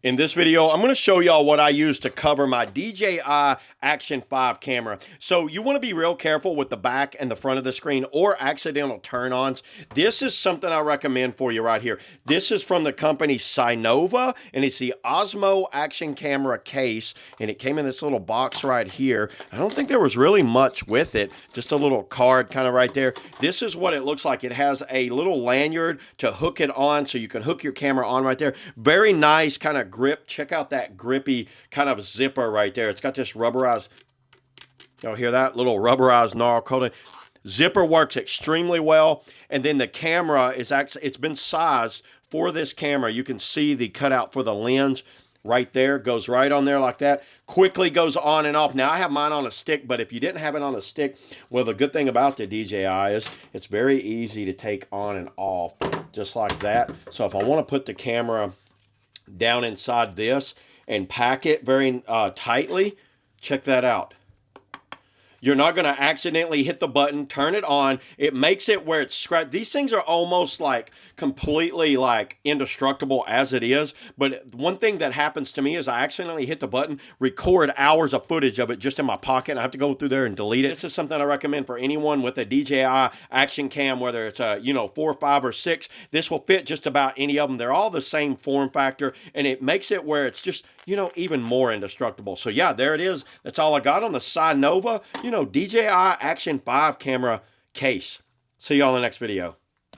In this video, I'm going to show y'all what I use to cover my DJI Action 5 camera. So you want to be real careful with the back and the front of the screen or accidental turn-ons. This is something I recommend for you right here. This is from the company CYNOVA, and it's the Osmo Action camera case, and it came in this little box right here. I don't think there was really much with it, just a little card kind of right there. This is what it looks like. It has a little lanyard to hook it on, so you can hook your camera on right there. Very nice kind of grip. Check out that grippy kind of zipper right there. It's got this rubberized, y'all hear that little rubberized gnarl coating. Zipper works extremely well, and then the camera is actually, it's been sized for this camera. You can see the cutout for the lens right there, goes right on there like that. Quickly goes on and off. Now I have mine on a stick, but if you didn't have it on a stick, well, the good thing about the DJI is it's very easy to take on and off just like that. So if I want to put the camera down inside this and pack it very tightly, check that out. You're not going to accidentally hit the button, turn it on. It makes it where it's scratched. These things are almost like completely like indestructible as it is. But one thing that happens to me is I accidentally hit the button, record hours of footage of it just in my pocket, and I have to go through there and delete it. This is something I recommend for anyone with a DJI Action Cam, whether it's a 4, 5, or 6. This will fit just about any of them. They're all the same form factor, and it makes it where it's just, even more indestructible. So yeah, there it is. That's all I got on the CYNOVA, DJI Action 5 camera case. See y'all in the next video.